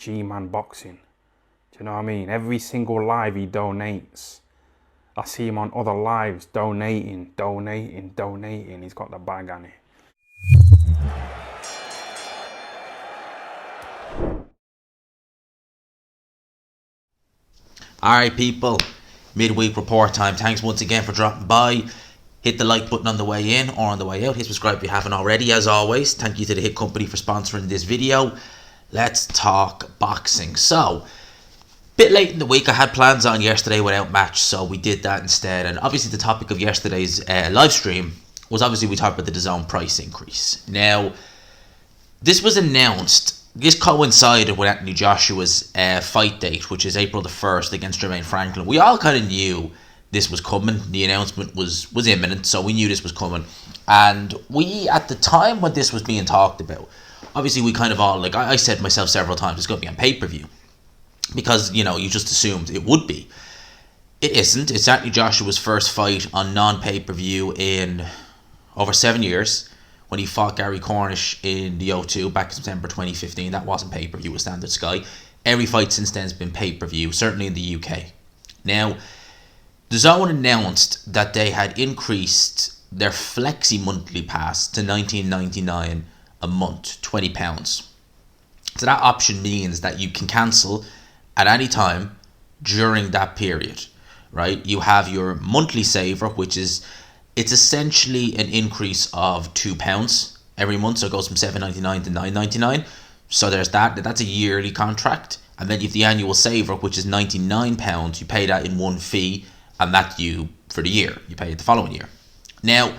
G-Man Boxing. Do you know what I mean? Every single live he donates. I see him on other lives donating. He's got the bag on it. Alright people, midweek report time. Thanks once again for dropping by. Hit the like button on the way in or on the way out. Hit subscribe if you haven't already. As always, thank you to the Hit Company for sponsoring this video. Let's talk boxing. So, bit late in the week. I had plans on yesterday without match, so we did that instead. And obviously the topic of yesterday's live stream was obviously we talked about the DAZN price increase. Now, this was announced. This coincided with Anthony Joshua's fight date, which is April the 1st against Jermaine Franklin. We all kind of knew this was coming. The announcement was imminent, so we knew this was coming. And we, at the time when this was being talked about, obviously we kind of all, like I said to myself several times, it's going to be on pay-per-view. Because, you know, you just assumed it would be. It isn't. It's Anthony Joshua's first fight on non-pay-per-view in over 7 years. When he fought Gary Cornish in the O2 back in September 2015. That wasn't pay-per-view, it was Standard Sky. Every fight since then has been pay-per-view, certainly in the UK. Now, the DAZN announced that they had increased their Flexi monthly pass to $19.99 a month, £20. So that option means that you can cancel at any time during that period, right? You have your monthly saver, which is, it's essentially an increase of £2 every month. So it goes from $7.99 to $9.99. So there's that. That's a yearly contract. And then you have the annual saver, which is £99. You pay that in one fee, and that's you for the year. You pay it the following year. Now,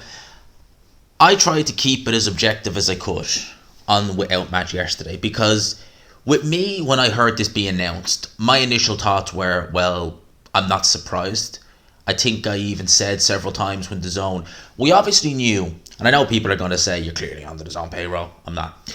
I tried to keep it as objective as I could on the Without match yesterday, because with me, when I heard this be announced, my initial thoughts were, well, I'm not surprised. I think I even said several times when DAZN, we obviously knew, and I know people are going to say, you're clearly on the DAZN payroll. I'm not.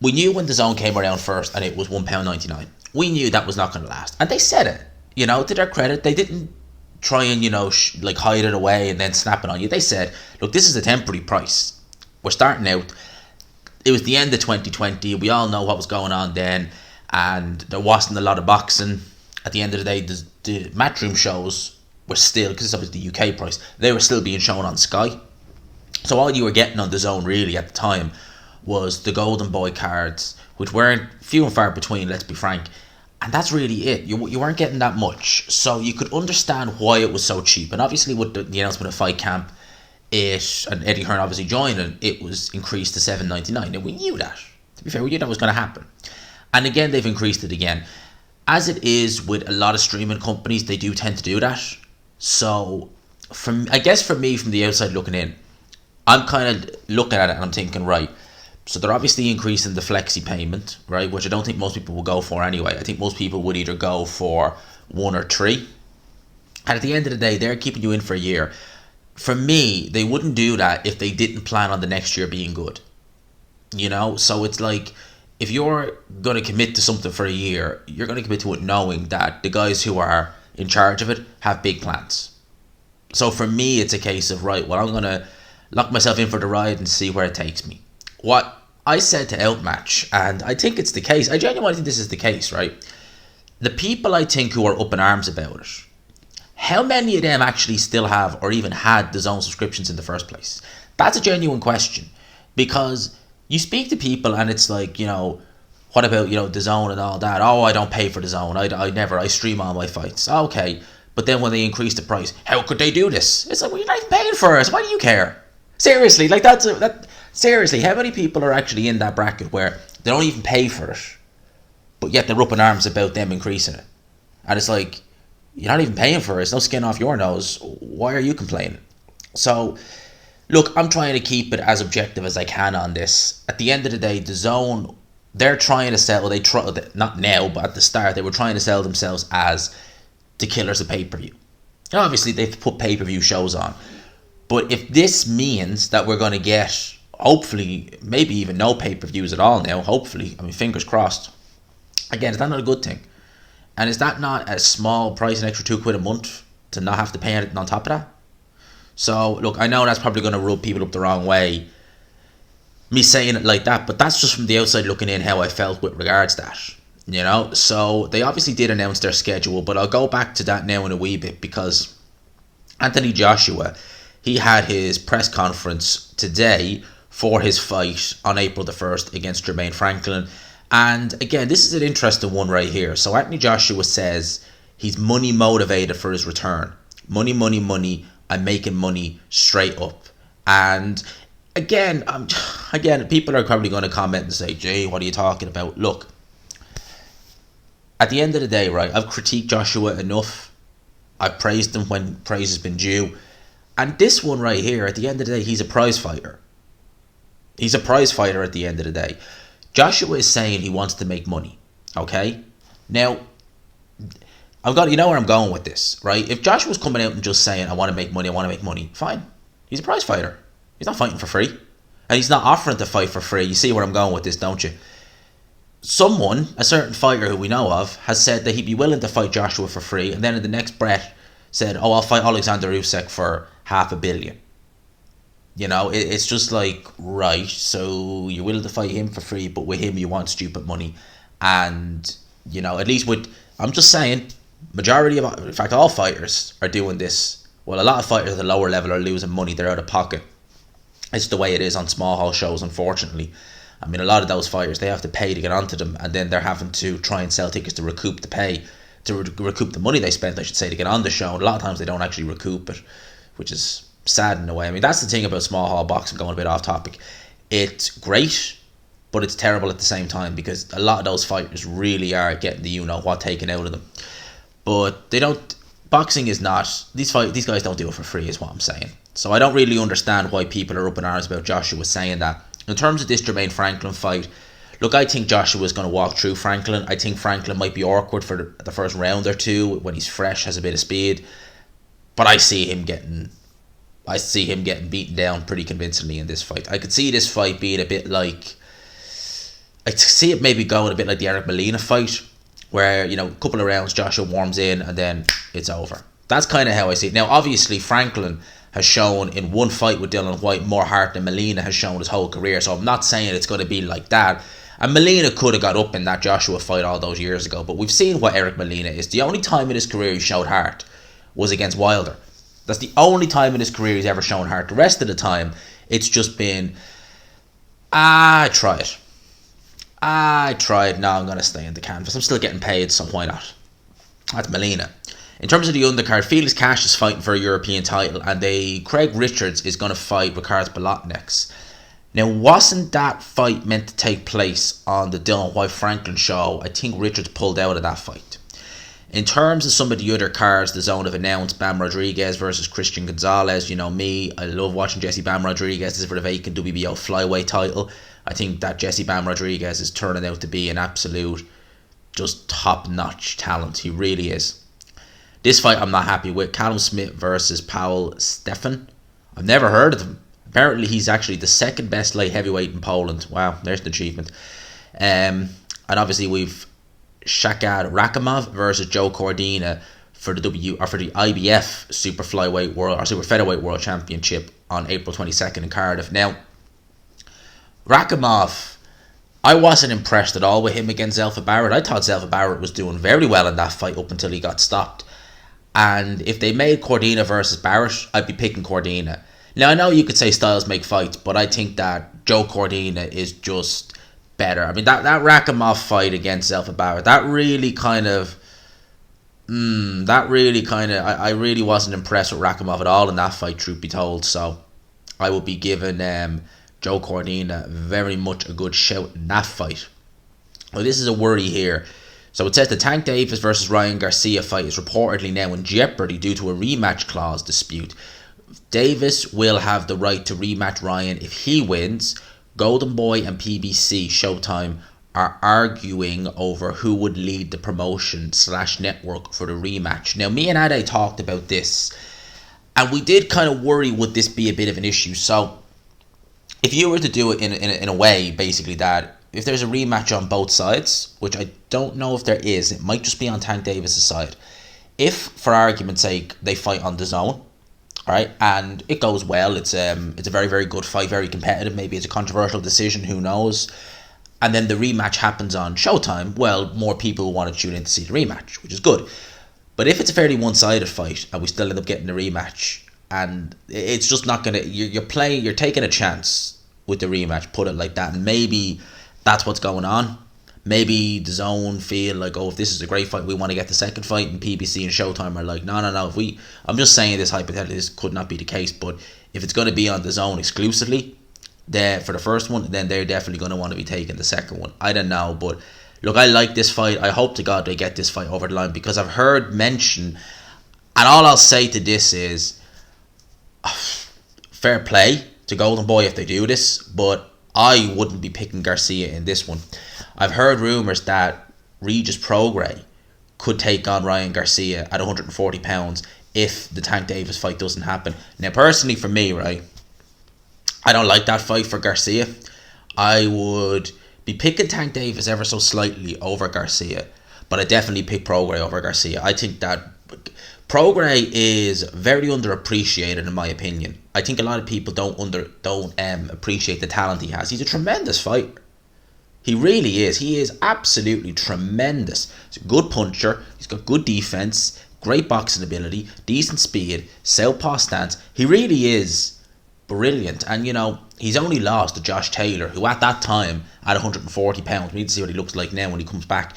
We knew when DAZN came around first and it was £1.99. We knew that was not going to last. And they said it, you know, to their credit. They didn't try and, you know, like hide it away and then snap it on you. They said, look, this is a temporary price. We're starting out. It was the end of 2020. We all know what was going on then. And there wasn't a lot of boxing. At the end of the day, the matchroom shows were still, because it's obviously the UK price, they were still being shown on Sky. So all you were getting on DAZN really at the time was the Golden Boy cards, which weren't few and far between, let's be frank. And that's really it. You weren't getting that much. So you could understand why it was so cheap. And obviously with the announcement of Fight Camp, and Eddie Hearn obviously joining, it was increased to $7.99. And we knew that. To be fair, we knew that was going to happen. And again, they've increased it again. As it is with a lot of streaming companies, they do tend to do that. So, I guess for me, from the outside looking in, I'm kind of looking at it and I'm thinking, right, so they're obviously increasing the flexi payment, right, which I don't think most people will go for anyway. I think most people would either go for 1 or 3. And at the end of the day, they're keeping you in for a year. For me, they wouldn't do that if they didn't plan on the next year being good. You know, so it's like, if you're going to commit to something for a year, you're going to commit to it knowing that the guys who are in charge of it have big plans. So for me, it's a case of, right, well, I'm going to lock myself in for the ride and see where it takes me. What I said to Outmatch, and I think it's the case, I genuinely think this is the case, right? The people I think who are up in arms about it, how many of them actually still have or even had DAZN subscriptions in the first place? That's a genuine question, because you speak to people and it's like, you know, what about, you know, DAZN and all that? Oh, I don't pay for DAZN. I stream all my fights. Okay. But then when they increase the price, how could they do this? It's like, well, you're not even paying for it. Why do you care? Seriously, like seriously, how many people are actually in that bracket where they don't even pay for it, but yet they're up in arms about them increasing it? And it's like, you're not even paying for it. It's no skin off your nose. Why are you complaining? So, look, I'm trying to keep it as objective as I can on this. At the end of the day, DAZN, they're trying to sell, not now, but at the start, they were trying to sell themselves as the killers of pay-per-view. Now, obviously, they've put pay-per-view shows on. But if this means that we're going to get, hopefully, maybe even no pay-per-views at all now, hopefully, I mean, fingers crossed. Again, is that not a good thing? And is that not a small price, an extra £2 a month, to not have to pay anything on top of that? So, look, I know that's probably going to rub people up the wrong way, me saying it like that, but that's just from the outside looking in how I felt with regards to that. You know, so they obviously did announce their schedule, but I'll go back to that now in a wee bit, because Anthony Joshua, he had his press conference today for his fight on April the 1st against Jermaine Franklin. And again, this is an interesting one right here. So Anthony Joshua says he's money motivated for his return. Money, money, money. I'm making money straight up. And again, people are probably going to comment and say, Jay, what are you talking about? Look, at the end of the day, right, I've critiqued Joshua enough. I've praised him when praise has been due. And this one right here, at the end of the day, he's a prize fighter. He's a prize fighter at the end of the day. Joshua is saying he wants to make money. Okay? Now, you know where I'm going with this, right? If Joshua's coming out and just saying, I want to make money, fine. He's a prize fighter. He's not fighting for free. And he's not offering to fight for free. You see where I'm going with this, don't you? Someone, a certain fighter who we know of, has said that he'd be willing to fight Joshua for free, and then in the next breath said, oh, I'll fight Alexander Usyk for $500 million. You know, it's just like, right, so you're willing to fight him for free, but with him you want stupid money. And, you know, at least I'm just saying, in fact, all fighters are doing this. Well, a lot of fighters at the lower level are losing money. They're out of pocket. It's the way it is on small hall shows, unfortunately. I mean, a lot of those fighters, they have to pay to get onto them, and then they're having to try and sell tickets to recoup the money they spent, I should say, to get on the show. And a lot of times they don't actually recoup it, which is sad in a way. I mean, that's the thing about small hall boxing, going a bit off topic. It's great, but it's terrible at the same time, because a lot of those fighters really are getting the you-know-what taken out of them. But they don't... Boxing is not... These guys don't do it for free, is what I'm saying. So I don't really understand why people are up in arms about Joshua saying that. In terms of this Jermaine Franklin fight, look, I think Joshua is going to walk through Franklin. I think Franklin might be awkward for the first round or two when he's fresh, has a bit of speed. But I see him getting beaten down pretty convincingly in this fight. I could see this fight being a bit like... I see it maybe going a bit like the Eric Molina fight, where, you know, a couple of rounds Joshua warms in and then it's over. That's kind of how I see it. Now, obviously, Franklin has shown in one fight with Dillian Whyte more heart than Molina has shown his whole career, so I'm not saying it's going to be like that. And Molina could have got up in that Joshua fight all those years ago, but we've seen what Eric Molina is. The only time in his career he showed heart was against Wilder. That's the only time in his career he's ever shown heart. The rest of the time, it's just been, I tried. Now I'm going to stay in the canvas. I'm still getting paid, so why not? That's Molina. In terms of the undercard, Felix Cash is fighting for a European title, and Craig Richards is going to fight Ricardo Bolotniks. Now, wasn't that fight meant to take place on the Dillian Whyte Franklin show? I think Richards pulled out of that fight. In terms of some of the other cards, the DAZN have announced Bam Rodriguez versus Christian Gonzalez. You know me, I love watching Jesse Bam Rodriguez. This is for the vacant WBO flyweight title. I think that Jesse Bam Rodriguez is turning out to be an absolute, just top-notch talent. He really is. This fight I'm not happy with. Callum Smith versus Paul Stefan. I've never heard of him. Apparently he's actually the second best light heavyweight in Poland. Wow, there's an achievement. And obviously we've Shakad Rakhimov versus Joe Cordina for the IBF Super Flyweight World or Super Featherweight World Championship on April 22nd in Cardiff. Now, Rakhimov, I wasn't impressed at all with him against Zelfa Barrett. I thought Zelfa Barrett was doing very well in that fight up until he got stopped. And if they made Cordina versus Barrett, I'd be picking Cordina. Now, I know you could say styles make fights, but I think that Joe Cordina is just better. I mean, that Rakhimov fight against Zelfa Barrett, I really wasn't impressed with Rakhimov at all in that fight, truth be told. So I would be giving Joe Cordina very much a good shout in that fight. Well, this is a worry here. So it says the Tank Davis versus Ryan Garcia fight is reportedly now in jeopardy due to a rematch clause dispute. Davis will have the right to rematch Ryan if he wins. Golden Boy and PBC Showtime are arguing over who would lead the promotion/network for the rematch. Now, me and Ade talked about this, and we did kind of worry, would this be a bit of an issue? So if you were to do it in a way, basically, that if there's a rematch on both sides, which I don't know if there is, it might just be on Tank Davis' side. If, for argument's sake, they fight on DAZN, right, and it goes well, it's a very, very good fight, very competitive, maybe it's a controversial decision, who knows, and then the rematch happens on Showtime, well, more people will want to tune in to see the rematch, which is good. But if it's a fairly one-sided fight and we still end up getting a rematch, and it's just not gonna, you're taking a chance with the rematch, put it like that, and maybe that's what's going on. Maybe the DAZN feel like, oh, if this is a great fight, we want to get the second fight, and PBC and Showtime are like, no. I'm just saying this hypothetically, this could not be the case, but if it's going to be on the DAZN exclusively, for the first one, then they're definitely going to want to be taking the second one. I don't know, but look, I like this fight. I hope to God they get this fight over the line, because I've heard mention, and all I'll say to this is, fair play to Golden Boy if they do this, but I wouldn't be picking Garcia in this one. I've heard rumours that Regis Prograis could take on Ryan Garcia at 140 pounds if the Tank Davis fight doesn't happen. Now, personally for me, right, I don't like that fight for Garcia. I would be picking Tank Davis ever so slightly over Garcia, but I definitely pick Prograis over Garcia. I think that Prograis is very underappreciated in my opinion. I think a lot of people don't appreciate the talent he has. He's a tremendous fighter. He really is. He is absolutely tremendous. He's a good puncher. He's got good defense, great boxing ability, decent speed, southpaw stance. He really is brilliant. And, you know, he's only lost to Josh Taylor, who at that time, at 140 pounds, we need to see what he looks like now when he comes back.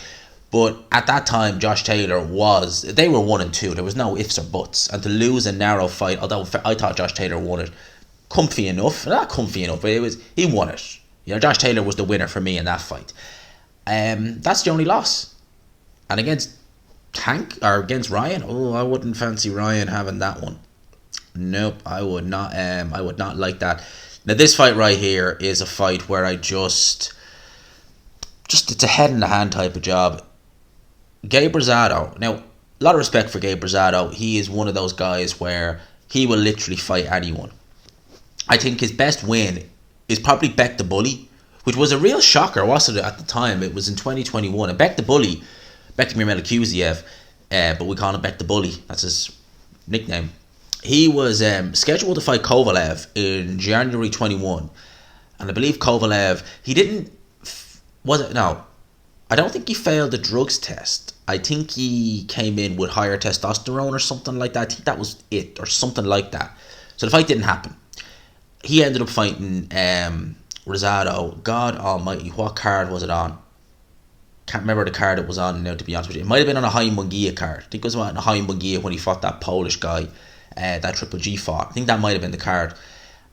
But at that time, Josh Taylor they were 1 and 2. There was no ifs or buts. And to lose a narrow fight, although I thought Josh Taylor won it comfy enough. Not comfy enough, but he won it. You know, Josh Taylor was the winner for me in that fight. That's the only loss. And against Ryan, I wouldn't fancy Ryan having that one. Nope, I would not. I would not like that. Now, this fight right here is a fight where I just it's a head in the hand type of job. Gabe Rosado. Now, a lot of respect for Gabe Rosado. He is one of those guys where he will literally fight anyone. I think his best win is probably Beck the Bully, which was a real shocker, wasn't it, at the time? It was in 2021. And Beck the Bully, Bektemir Melikuziev, but we call him Beck the Bully. That's his nickname. He was scheduled to fight Kovalev in January 21. And I believe Kovalev, I don't think he failed the drugs test. I think he came in with higher testosterone or something like that. I think that was it, or something like that. So the fight didn't happen. He ended up fighting Rosado. God almighty, what card was it on? Can't remember the card it was on now, to be honest with you. It might have been on a Haim Munguia card. I think it was on a Haim Munguia when he fought that Polish guy, that Triple G fought. I think that might have been the card.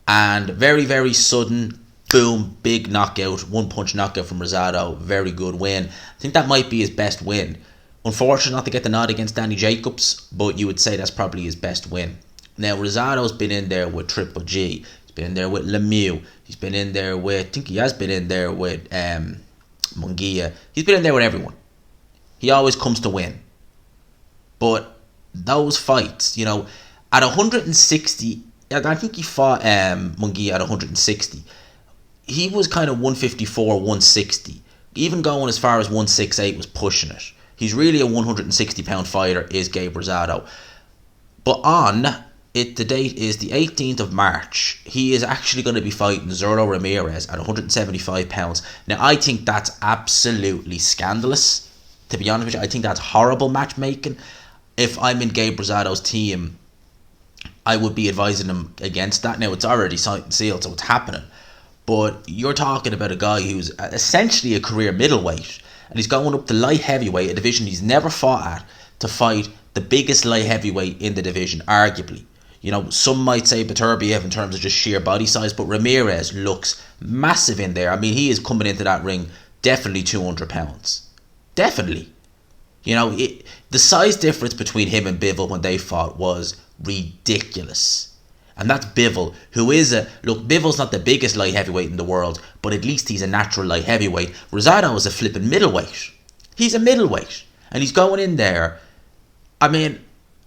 And very, very sudden, boom, big knockout, one-punch knockout from Rosado. Very good win. I think that might be his best win. Unfortunate not to get the nod against Danny Jacobs, but you would say that's probably his best win. Now, Rosado's been in there with Triple G. He's been in there with Lemieux. He's been in there with, I think he has been in there with Munguia. He's been in there with everyone. He always comes to win. But those fights, you know, at 160, I think he fought Munguia at 160. He was kind of 154, 160. Even going as far as 168 was pushing it. He's really a 160-pound fighter, is Gabe Rosado. But the date is the 18th of March. He is actually going to be fighting Zorro Ramirez at 175 pounds. Now, I think that's absolutely scandalous. To be honest with you, I think that's horrible matchmaking. If I'm in Gabe Rosado's team, I would be advising him against that. Now, it's already signed and sealed, so it's happening. But you're talking about a guy who's essentially a career middleweight, and he's going up to light heavyweight, a division he's never fought at, to fight the biggest light heavyweight in the division, arguably. You know, some might say Beterbiev in terms of just sheer body size, but Ramirez looks massive in there. I mean, he is coming into that ring definitely 200 pounds. Definitely. You know, the size difference between him and Bivol when they fought was ridiculous. And that's Bivol, who is Bivol's not the biggest light heavyweight in the world, but at least he's a natural light heavyweight. Rosado is a flipping middleweight. He's a middleweight. And he's going in there. I mean,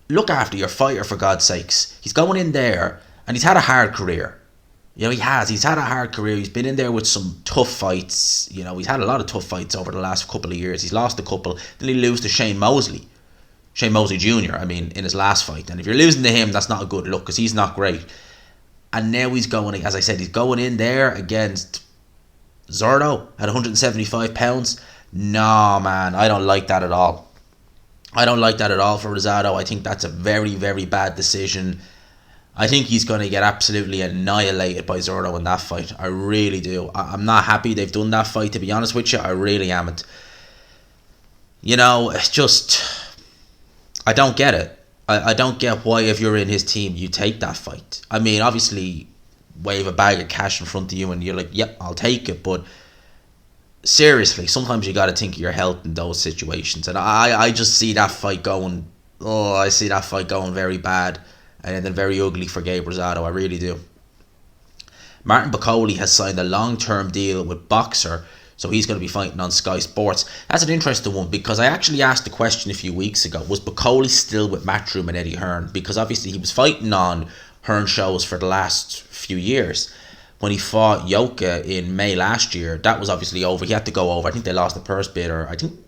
look after your fighter, for God's sakes. He's going in there, and he's had a hard career. You know, he has. He's had a hard career. He's been in there with some tough fights. You know, he's had a lot of tough fights over the last couple of years. He's lost a couple. Then he lose to Shane Mosley Jr., in his last fight. And if you're losing to him, that's not a good look, because he's not great. And now he's going, as I said, he's going in there against Zorro at 175 pounds. No, man, I don't like that at all. I don't like that at all for Rosado. I think that's a very, very bad decision. I think he's going to get absolutely annihilated by Zorro in that fight. I really do. I'm not happy they've done that fight, to be honest with you. I really amn't. You know, it's just... I don't get it. I don't get why, if you're in his team, you take that fight. I mean, obviously, wave a bag of cash in front of you and you're like, yep, I'll take it. But seriously, sometimes you got to think of your health in those situations. And I just see that fight going... Oh, I see that fight going very bad. And then very ugly for Gabe Rosado. I really do. Martin Bakole has signed a long-term deal with Boxer, so he's going to be fighting on Sky Sports. That's an interesting one, because I actually asked the question a few weeks ago, was Bakole still with Matchroom and Eddie Hearn? Because obviously he was fighting on Hearn shows for the last few years. When he fought Jousha in May last year, that was obviously over. He had to go over. I think they lost the purse bid, or I think...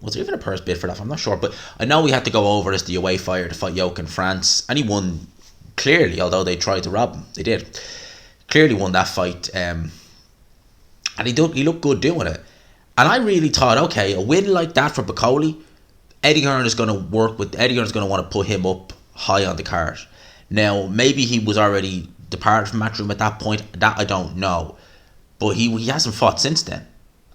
Was there even a purse bid for that? I'm not sure. But I know he had to go over as the away fighter to fight Jousha in France. And he won clearly, although they tried to rob him. They did. Clearly won that fight. And he looked good doing it. And I really thought, okay, a win like that for Bakole, Eddie Hearn is going to work with... Eddie Hearn is going to want to put him up high on the card. Now, maybe he was already departed from Matchroom at that point. That I don't know. But he hasn't fought since then.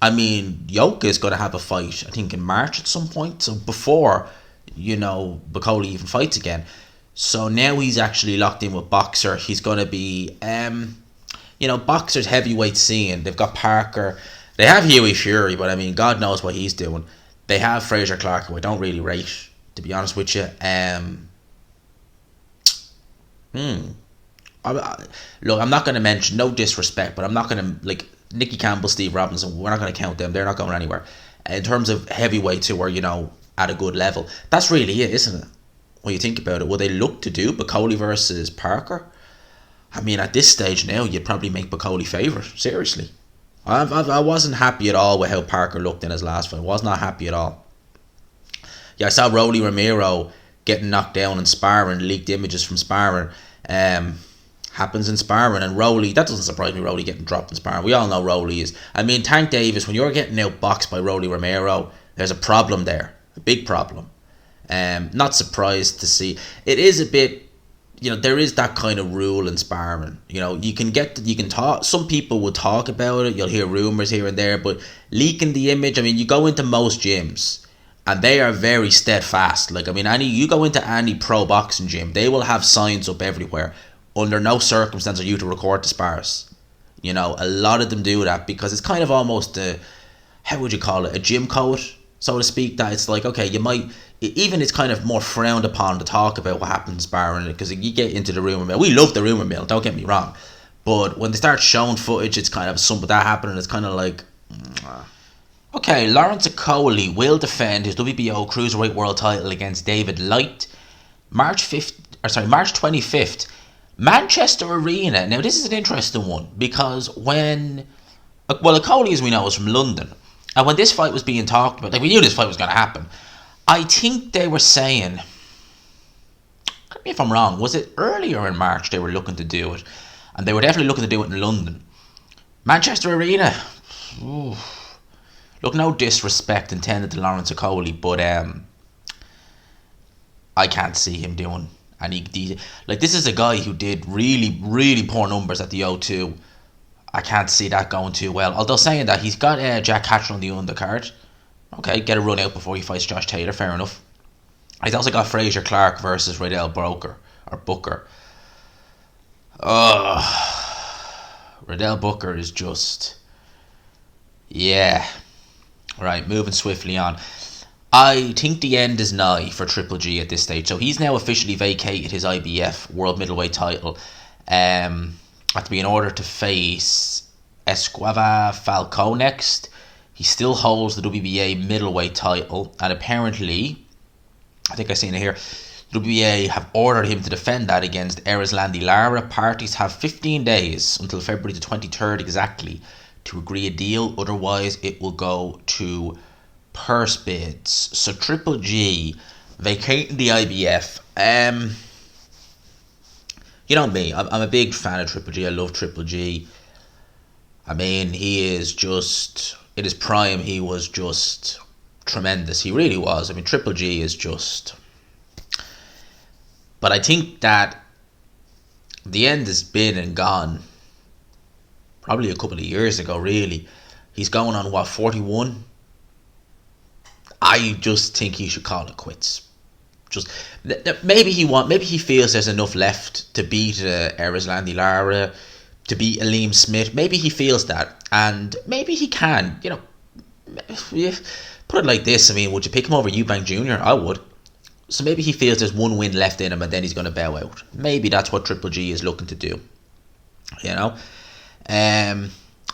I mean, Jousha is going to have a fight, I think, in March at some point. So before, Bakole even fights again. So now he's actually locked in with Boxer. He's going to be, Boxer's heavyweight scene. They've got Parker. They have Huey Fury, but I mean, God knows what he's doing. They have Fraser Clark, who I don't really rate, to be honest with you. Look, I'm not going to mention, no disrespect, but I'm not going to, Nicky Campbell, Steve Robinson, we're not going to count them. They're not going anywhere. In terms of heavyweights who are, at a good level, that's really it, isn't it? When you think about it, will they look to do Bakole versus Parker? I mean, at this stage now, you'd probably make Bakole favourite. Seriously. I wasn't happy at all with how Parker looked in his last fight. I was not happy at all. Yeah, I saw Rolly Romero getting knocked down in sparring, leaked images from sparring. Happens in sparring, and Rolly, that doesn't surprise me, Rolly getting dropped in sparring. We all know Rolly is. I mean, Tank Davis, when you're getting outboxed by Rolly Romero, there's a problem there. A big problem. Not surprised to see. It is a bit, there is that kind of rule in sparring. You can talk, some people will talk about it, you'll hear rumours here and there, but leaking the image, I mean, you go into most gyms, and they are very steadfast. You go into any pro boxing gym, they will have signs up everywhere. Under no circumstance are you to record the spars. A lot of them do that because it's kind of almost how would you call it, a gym code, so to speak, that it's like, okay, you might, even it's kind of more frowned upon to talk about what happens in sparring, because you get into the rumour mill. We love the rumour mill, don't get me wrong, but when they start showing footage, it's kind of something that happening, it's kind of like, Okay, Lawrence Okolie will defend his WBO Cruiserweight World title against David Light March 25th. Manchester Arena. Now, this is an interesting one because Okolie, as we know, is from London. And when this fight was being talked about, we knew this fight was going to happen. I think they were saying, correct me if I'm wrong, was it earlier in March they were looking to do it? And they were definitely looking to do it in London. Manchester Arena. Ooh. Look, no disrespect intended to Lawrence Okolie, but I can't see him doing... And this is a guy who did really, really poor numbers at the O2. I can't see that going too well. Although saying that, he's got Jack Hatcher on the undercard. Okay, get a run out before he fights Josh Taylor. Fair enough. He's also got Fraser Clark versus Riddell Booker. Riddell Booker is just... Yeah. Right, moving swiftly on. I think the end is nigh for Triple G at this stage. So he's now officially vacated his IBF World Middleweight title. Have to be in order to face Esquiva Falcao next. He still holds the WBA middleweight title. And apparently, I think I've seen it here, WBA have ordered him to defend that against Erislandy Lara. Parties have 15 days until February the 23rd exactly to agree a deal. Otherwise, it will go to purse bids. So Triple G vacating the IBF. You know me, I'm a big fan of Triple G. I love Triple G. I mean, he is just, in his prime, he was just tremendous. He really was. I mean, Triple G is just... But I think that the end has been and gone probably a couple of years ago, really. He's going on, what, 41? I just think he should call it quits. Just maybe he feels there's enough left to beat Erislandy Lara, to beat Aleem Smith. Maybe he feels that, and maybe he can. You know, put it like this. I mean, would you pick him over Eubank Jr? I would. So maybe he feels there's one win left in him, and then he's going to bow out. Maybe that's what Triple G is looking to do. You know,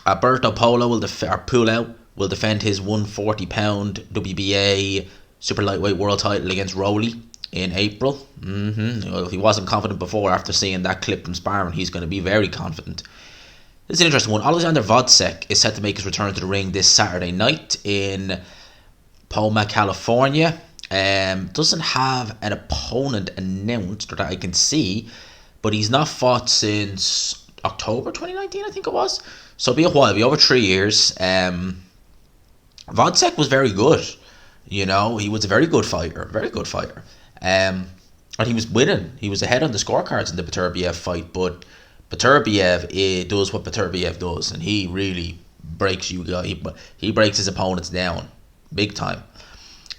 Alberto Polo will defend his 140 pound WBA super lightweight world title against Rowley in April. Well, if he wasn't confident before, after seeing that clip from Sparring, he's going to be very confident. This is an interesting one. Alexander Vodcek is set to make his return to the ring this Saturday night in Poma, California. Doesn't have an opponent announced that I can see, but he's not fought since October 2019, I think it was. So it'll be a while, it'll be over 3 years. Vodcek was very good. You know, he was a very good fighter. And he was winning. He was ahead on the scorecards in the Beterbiev fight, but Beterbiev does what Beterbiev does, and he really breaks he breaks his opponents down big time.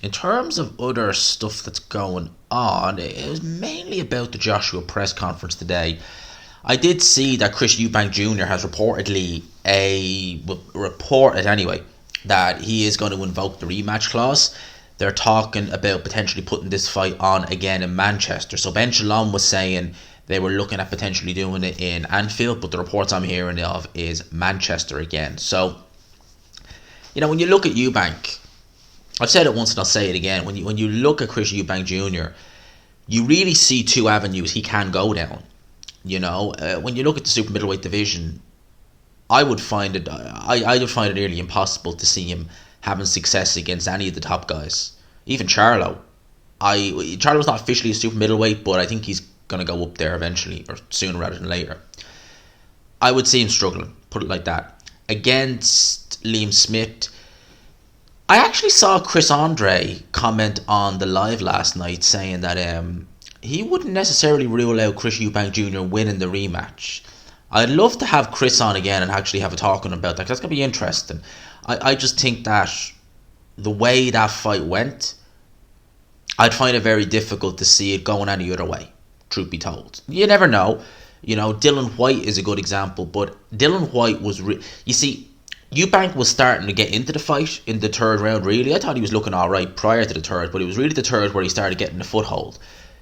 In terms of other stuff that's going on, it was mainly about the Joshua press conference today. I did see that Chris Eubank Jr. has reported anyway that he is going to invoke the rematch clause. They're talking about potentially putting this fight on again in Manchester. So Ben Shalom was saying they were looking at potentially doing it in Anfield, but the reports I'm hearing of is Manchester again. So, you know, when you look at Eubank, I've said it once and I'll say it again. When you look at Chris Eubank Jr., you really see two avenues he can go down. You know, when you look at the super middleweight division, I would find it nearly impossible to see him having success against any of the top guys. Even Charlo's not officially a super middleweight, but I think he's going to go up there eventually, or sooner rather than later. I would see him struggling, put it like that. Against Liam Smith, I actually saw Chris Andre comment on the live last night saying that he wouldn't necessarily rule out Chris Eubank Jr. winning the rematch. I'd love to have Chris on again and actually have a talk on about that, because that's going to be interesting. I just think that the way that fight went, I'd find it very difficult to see it going any other way, truth be told. You never know. You know, Dillian Whyte is a good example, but Dillian Whyte was... you see, Eubank was starting to get into the fight in the third round, really. I thought he was looking alright prior to the third, but it was really the third where he started getting the foothold.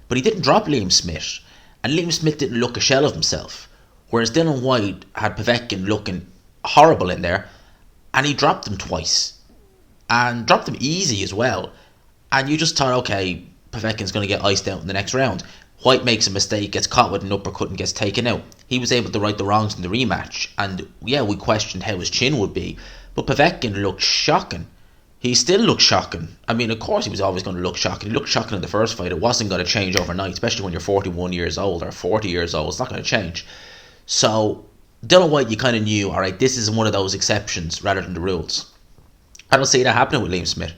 But he didn't drop Liam Smith, and Liam Smith didn't look a shell of himself. Whereas Dillian Whyte had Povetkin looking horrible in there, and he dropped him twice. And dropped him easy as well. And you just thought, okay, Povetkin's going to get iced out in the next round. Whyte makes a mistake, gets caught with an uppercut and gets taken out. He was able to right the wrongs in the rematch. And yeah, we questioned how his chin would be. But Povetkin looked shocking. He still looked shocking. I mean, of course he was always going to look shocking. He looked shocking in the first fight. It wasn't going to change overnight, especially when you're 41 years old or 40 years old. It's not going to change. So, Dillian Whyte, you kind of knew, alright, this is one of those exceptions rather than the rules. I don't see that happening with Liam Smith.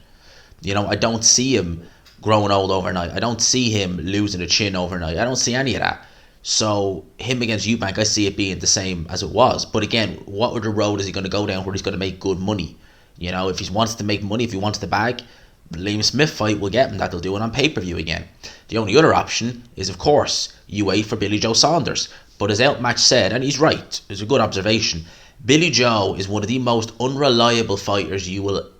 You know, I don't see him growing old overnight. I don't see him losing a chin overnight. I don't see any of that. So, him against Eubank, I see it being the same as it was. But again, what other road is he going to go down where he's going to make good money? You know, if he wants to make money, if he wants to bag, the Liam Smith fight will get him that. They'll do it on pay-per-view again. The only other option is, of course, UA for Billy Joe Saunders. But as Outmatch said, and he's right, it's a good observation, Billy Joe is one of the most unreliable fighters you will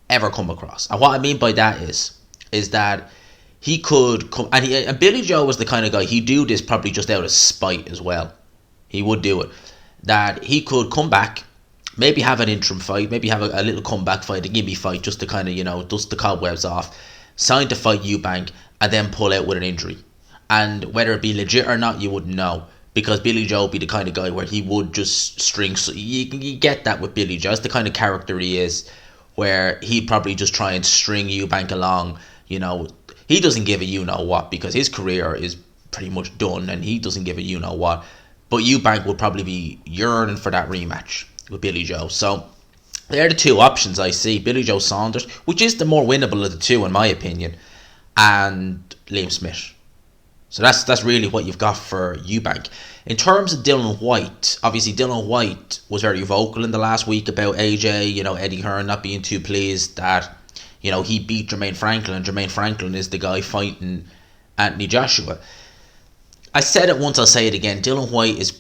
ever come across. And what I mean by that is that he could come, and Billy Joe was the kind of guy, he'd do this probably just out of spite as well. He would do it. That he could come back, maybe have an interim fight, maybe have a little comeback fight, a gimme fight, just to kind of, you know, dust the cobwebs off, sign to fight Eubank, and then pull out with an injury. And whether it be legit or not, you wouldn't know. Because Billy Joe would be the kind of guy where he would just string... So you get that with Billy Joe. That's the kind of character he is, where he'd probably just try and string Eubank along. You know, he doesn't give a you-know-what, because his career is pretty much done, and he doesn't give a you-know-what. But Eubank would probably be yearning for that rematch. with Billy Joe. So they're the two options I see. Billy Joe Saunders, which is the more winnable of the two in my opinion, and Liam Smith. So that's really what you've got for Eubank. In terms of Dillian Whyte, obviously Dillian Whyte was very vocal in the last week about AJ, Eddie Hearn not being too pleased that, he beat Jermaine Franklin, and Jermaine Franklin is the guy fighting Anthony Joshua. I said it once, I'll say it again. Dillian Whyte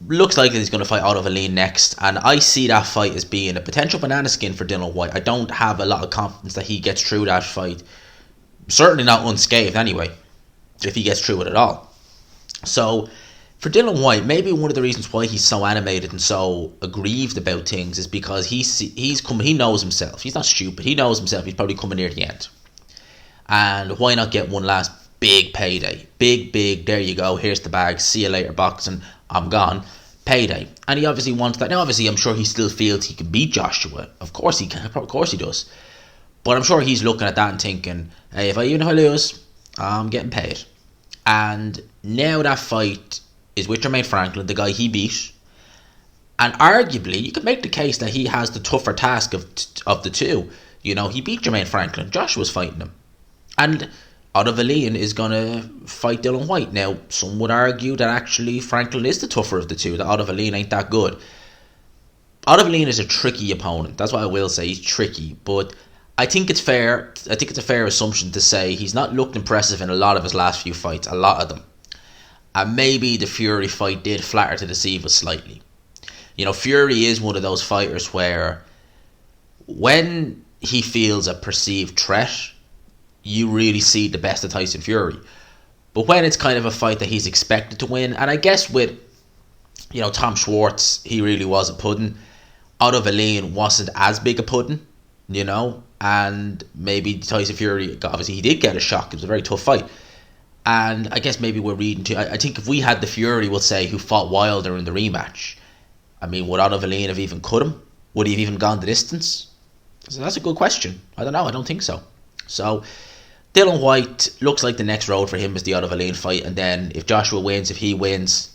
looks like he's going to fight Otto Wallin next, and I see that fight as being a potential banana skin for Dillian Whyte. I don't have a lot of confidence that he gets through that fight. Certainly not unscathed anyway, if he gets through it at all. So for Dillian Whyte, maybe one of the reasons why he's so animated and so aggrieved about things is because he's coming. He knows himself. He's not stupid. He knows himself. He's probably coming near the end. And why not get one last big payday? Big. There you go. Here's the bag. See you later, boxing. I'm gone. Payday. And he obviously wants that. Now, obviously, I'm sure he still feels he can beat Joshua. Of course he can. Of course he does. But I'm sure he's looking at that and thinking, hey, if I lose, I'm getting paid. And now that fight is with Jermaine Franklin, the guy he beat. And arguably, you could make the case that he has the tougher task of the two. He beat Jermaine Franklin. Joshua's fighting him. And Otto Wallin is going to fight Dillian Whyte. Now, some would argue that actually Franklin is the tougher of the two, that Otto Wallin ain't that good. Otto Wallin is a tricky opponent. That's what I will say. He's tricky. But I think it's fair. I think it's a fair assumption to say he's not looked impressive in a lot of his last few fights. A lot of them. And maybe the Fury fight did flatter to deceive us slightly. Fury is one of those fighters where when he feels a perceived threat, you really see the best of Tyson Fury. But when it's kind of a fight that he's expected to win, and I guess with, Tom Schwartz, he really was a pudding. Otto Wallin wasn't as big a pudding, and maybe Tyson Fury, obviously he did get a shock. It was a very tough fight. And I guess maybe we're reading too. I think if we had the Fury, we'll say, who fought Wilder in the rematch, would Otto Wallin have even cut him? Would he have even gone the distance? So that's a good question. I don't know. I don't think so. So Dillian Whyte looks like the next road for him is the Otto Wallin fight, and then if Joshua wins, if he wins,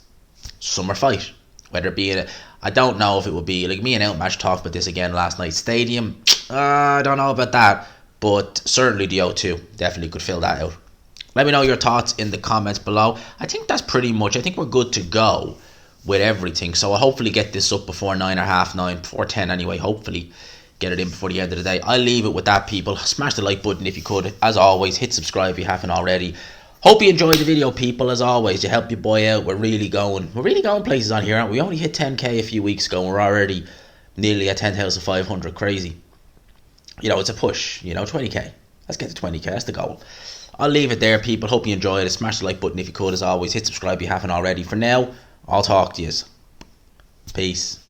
summer fight. Whether it be I don't know if it would be, like me and Outmatch talked about this again last night. Stadium, I don't know about that, but certainly the O2 definitely could fill that out. Let me know your thoughts in the comments below. I think that's pretty much. I think we're good to go with everything. So I'll hopefully get this up before 9 or half 9, before 10 anyway. Hopefully get it in before the end of the day. I'll leave it with that, people. Smash the like button if you could. As always, hit subscribe if you haven't already. Hope you enjoyed the video, people. As always, you help your boy out. We're really going places on here, aren't we? We only hit 10k a few weeks ago, and we're already nearly at 10,500. Crazy. It's a push. 20k. Let's get to 20k. That's the goal. I'll leave it there, people. Hope you enjoyed it. Smash the like button if you could. As always, hit subscribe if you haven't already. For now, I'll talk to you. Peace.